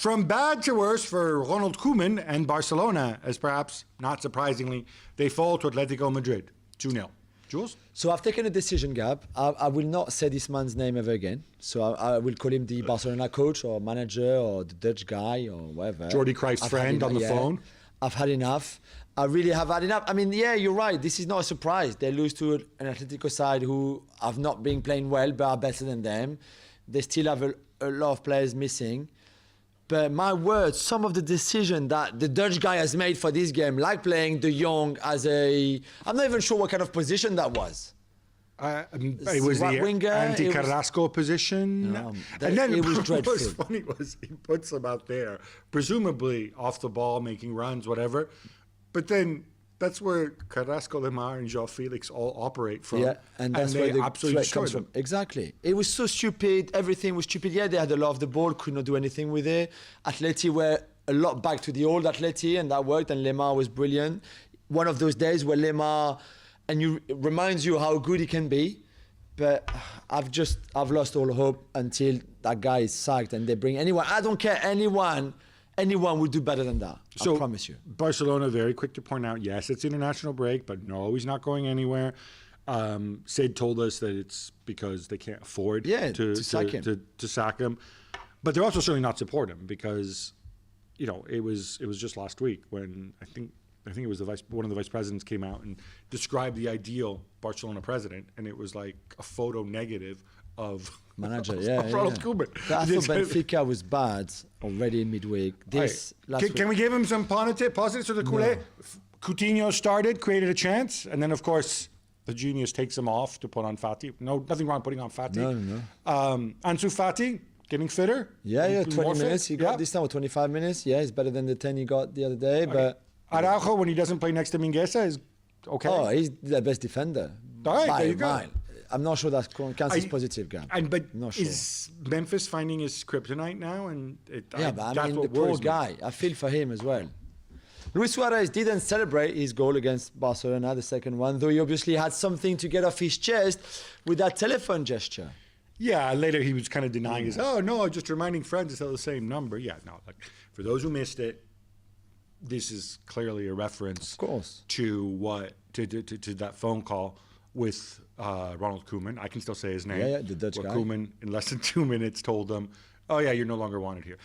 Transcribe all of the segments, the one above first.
From bad to worse for Ronald Koeman and Barcelona, as perhaps, not surprisingly, they fall to Atletico Madrid, 2-0. Jules? So I've taken a decision, Gab. I will not say this man's name ever again. So I will call him the Barcelona coach or manager or the Dutch guy or whatever. Jordi Cruyff's friend on the phone. I've had enough. I really have had enough. I mean, yeah, you're right. This is not a surprise. They lose to an Atletico side who have not been playing well but are better than them. They still have a lot of players missing. But my word, some of the decision that the Dutch guy has made for this game, like playing De Jong as a... I'm not even sure what kind of position that was. It was the winger, anti-Carrasco position. No, and then it was what dreadful. was funny was he puts him out there, presumably off the ball, making runs, whatever. But then that's where Carrasco, Neymar, and João Felix all operate from. Yeah, and that's where the absolutely threat comes from. Exactly. It was so stupid. Everything was stupid. Yeah, they had a lot of the ball, could not do anything with it. Atleti were a lot back to the old Atleti, and that worked, and Neymar was brilliant. One of those days where Neymar, and it reminds you how good he can be, but I've lost all hope until that guy is sacked and they bring anyone. I don't care, anyone would do better than that. I promise you. Barcelona, very quick to point out, yes, it's international break, but no, he's not going anywhere. Sid told us that it's because they can't afford to sack him. But they're also certainly not supporting him because, it was just last week when I think it was one of the vice presidents came out and described the ideal Barcelona president, and it was like a photo negative of manager, Ronald Koeman. I thought Benfica was bad already in midweek. Can we give him some positives to the Culé? No. Coutinho started, created a chance, and then of course the genius takes him off to put on Fati. No, nothing wrong putting on Fati. No. Ansu Fati getting fitter. Yeah, 20 minutes he got this time, or 25 minutes. Yeah, it's better than the 10 he got the other day. Okay. But Araujo, when he doesn't play next to Mingueza, is okay. Oh, he's the best defender. All right, there you go. I'm not sure that counts as positive, Gab. But not sure. Is Memphis finding his kryptonite now? But I mean, the poor guy. I feel for him as well. Luis Suarez didn't celebrate his goal against Barcelona, the second one, though he obviously had something to get off his chest with that telephone gesture. Yeah, later he was kind of denying his, just reminding friends to tell the same number. Yeah, no, for those who missed it, this is clearly a reference, of course, to that phone call with Ronald Koeman. I can still say his name. Yeah, the Dutch guy. Koeman, in less than 2 minutes, told them, "Oh yeah, you're no longer wanted here."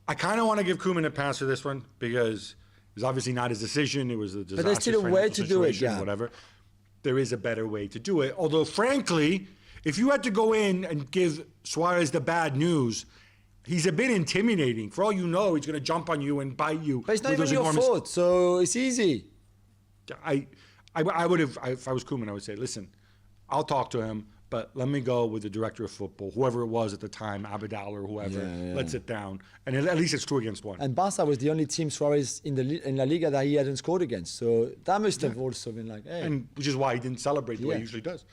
I kind of want to give Koeman a pass for this one because it was obviously not his decision. It was a disastrous but there's still a way to do it, yeah. Whatever. There is a better way to do it. Although, frankly, if you had to go in and give Suarez the bad news, he's a bit intimidating. For all you know, he's going to jump on you and bite you. But it's not even your fault, so it's easy. I would have, if I was Koeman, I would say, listen, I'll talk to him, but let me go with the director of football, whoever it was at the time, Abidal or whoever. Let's sit down. And at least it's 2 against 1. And Barca was the only team Suarez in LaLiga that he hadn't scored against. So that must have also been like, hey. And which is why he didn't celebrate the way he usually does.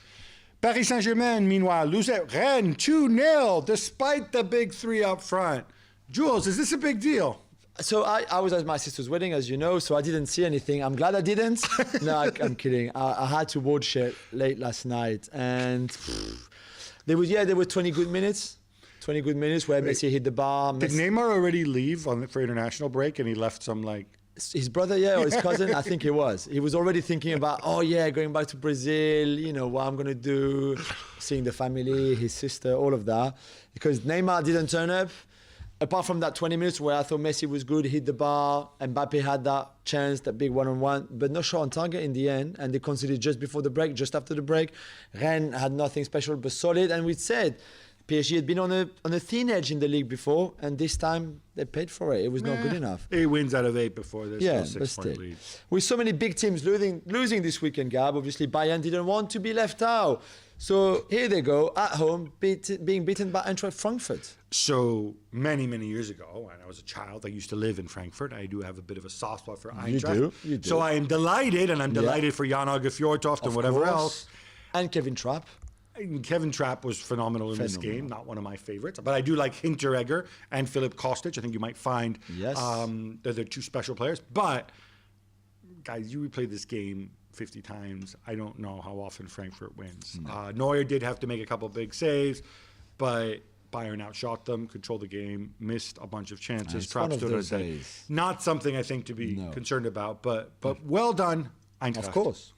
Paris Saint-Germain, meanwhile, lose at Rennes 2-0, despite the big 3 up front. Jules, is this a big deal? So I was at my sister's wedding, as you know, so I didn't see anything. I'm glad I didn't. No, I'm kidding. I had to watch it late last night. And there were 20 good minutes. 20 good minutes where Messi hit the bar. Did Neymar already leave for international break and he left some his brother, or his cousin, I think he was. He was already thinking about, going back to Brazil, what I'm going to do, seeing the family, his sister, all of that. Because Neymar didn't turn up. Apart from that 20 minutes where I thought Messi was good, hit the bar, and Mbappe had that chance, that big one-on-one, but no shot on target in the end, and they conceded just before the break, just after the break. Rennes had nothing special but solid, and we said PSG had been on a thin edge in the league before, and this time they paid for it. It was not good enough. 8 wins out of 8 before this. Yeah, but still. Lead. With so many big teams losing this weekend, Gab, obviously Bayern didn't want to be left out. So here they go, at home, being beaten by Eintracht Frankfurt. So many, many years ago, when I was a child, I used to live in Frankfurt. I do have a bit of a soft spot for Eintracht. You do. So I am delighted, and I'm delighted for Jan-Åge Fjørtoft and whatever else. And Kevin Trapp. Kevin Trapp was phenomenal in this game, not one of my favorites. But I do like Hinteregger and Filip Kostic. I think you might find they're 2 special players. But, guys, you replay this game 50 times. I don't know how often Frankfurt wins. Neuer did have to make a couple big saves, but Bayern outshot them, controlled the game, missed a bunch of chances. It's one of those Trapped days. Not something I think to be concerned about, but well done, Eintracht. Of course.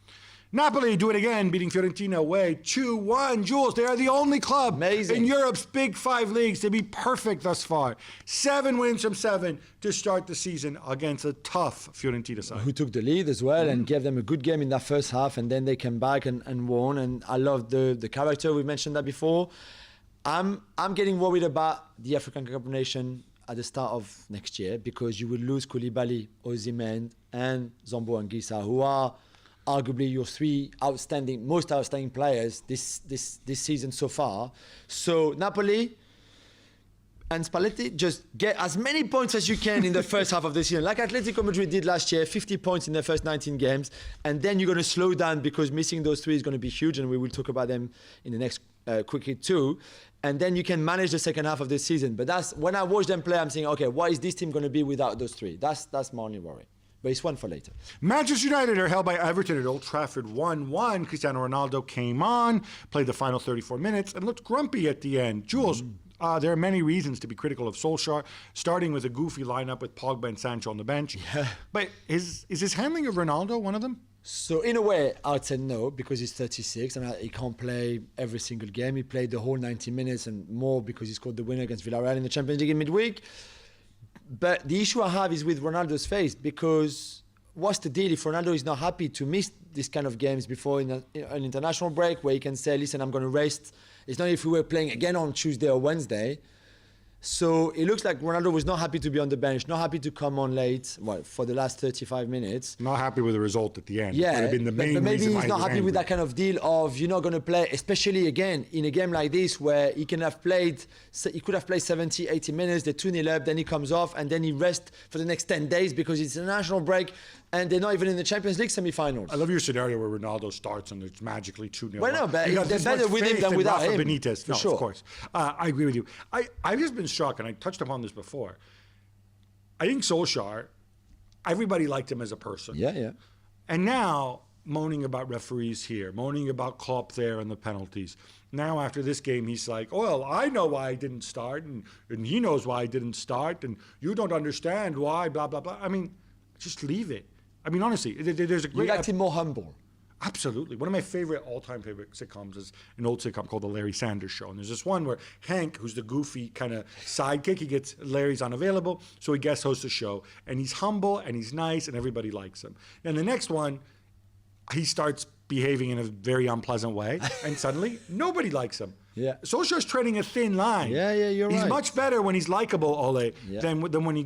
Napoli do it again, beating Fiorentina away 2-1. Jules, they are the only club in Europe's big 5 leagues to be perfect thus far. 7 wins from 7 to start the season against a tough Fiorentina side. Who took the lead as well and gave them a good game in that first half, and then they came back and won. And I love the character. We mentioned that before. I'm getting worried about the African Cup of Nations at the start of next year, because you will lose Koulibaly, Osimhen, and Zambo Anguissa, who are arguably your 3 most outstanding players this season so far. So Napoli and Spalletti, just get as many points as you can in the first half of the season, like Atletico Madrid did last year, 50 points in their first 19 games, and then you're going to slow down, because missing those 3 is going to be huge, and we will talk about them in the next quick hit too. And then you can manage the second half of the season. But that's when I watch them play, I'm saying, okay, what is this team going to be without those 3? That's my only worry. But it's one for later. Manchester United are held by Everton at Old Trafford 1-1. Cristiano Ronaldo came on, played the final 34 minutes, and looked grumpy at the end. Jules, there are many reasons to be critical of Solskjaer, starting with a goofy lineup with Pogba and Sancho on the bench. Yeah. But is his handling of Ronaldo one of them? So in a way, I would say no, because he's 36 and he can't play every single game. He played the whole 90 minutes and more because he scored the winner against Villarreal in the Champions League in midweek. But the issue I have is with Ronaldo's face, because what's the deal if Ronaldo is not happy to miss this kind of games before an international break, where he can say, listen, I'm going to rest. It's not if we were playing again on Tuesday or Wednesday. So it looks like Ronaldo was not happy to be on the bench, not happy to come on late, for the last 35 minutes. Not happy with the result at the end. Yeah, would have been the main but maybe reason he's not happy with that kind of deal of you're not going to play, especially again in a game like this where he could have played 70, 80 minutes, they're 2-0 up, then he comes off, and then he rests for the next 10 days because it's a national break. And they're not even in the Champions League semi-finals. I love your scenario where Ronaldo starts and it's magically 2-0. Well, no, but they're better with him than without him. Benitez. No, sure. Of course. I agree with you. I've just been shocked, and I touched upon this before. I think Solskjaer, everybody liked him as a person. Yeah. And now, moaning about referees here, moaning about Klopp there and the penalties. Now, after this game, he's like, well, I know why I didn't start, and he knows why I didn't start, and you don't understand why, blah, blah, blah. I mean, just leave it. I mean, honestly, there's a great... You liked him more humble. Absolutely. One of my all-time favorite sitcoms is an old sitcom called The Larry Sanders Show. And there's this one where Hank, who's the goofy kind of sidekick, Larry's unavailable, so he guest hosts the show. And he's humble, and he's nice, and everybody likes him. And the next one, he starts behaving in a very unpleasant way, and suddenly nobody likes him. Yeah. Solskjaer's treading a thin line. Yeah, you're right. He's much better when he's likable, Ole, than when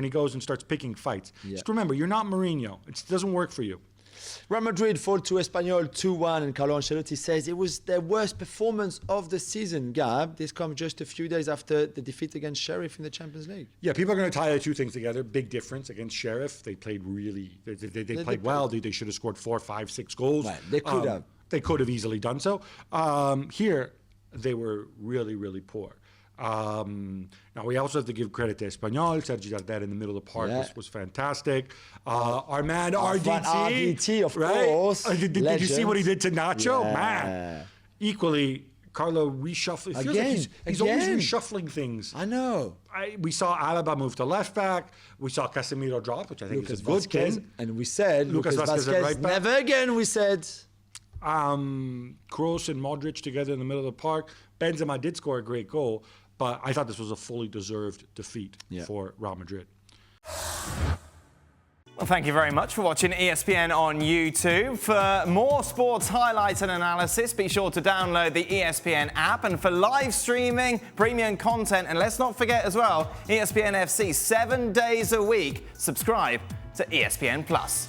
he goes and starts picking fights. Yeah. Just remember, you're not Mourinho. It doesn't work for you. Real Madrid fall to Espanyol 2-1, and Carlo Ancelotti says it was their worst performance of the season. Gab, this comes just a few days after the defeat against Sheriff in the Champions League. Yeah, people are going to tie the two things together. Big difference against Sheriff. They played they played well. They should have scored 4, 5, 6 goals. Right. They could have. They could have easily done so. Here, they were really, really poor. Now, we also have to give credit to Espanyol. Sergi Darder in the middle of the park was fantastic. Our man, RDT, of course. Did you see what he did to Nacho? Yeah. Man. Equally, Carlo reshuffling. It feels like he's always reshuffling things. I know. We saw Alaba move to left back. We saw Casemiro drop, which I think is a good thing. And we said, Lucas Vazquez right back. Never again, we said. Kroos and Modric together in the middle of the park. Benzema did score a great goal, but I thought this was a fully deserved defeat for Real Madrid. Well, thank you very much for watching ESPN on YouTube. For more sports highlights and analysis, be sure to download the ESPN app. And for live streaming, premium content, and let's not forget as well, ESPN FC 7 days a week. Subscribe to ESPN Plus.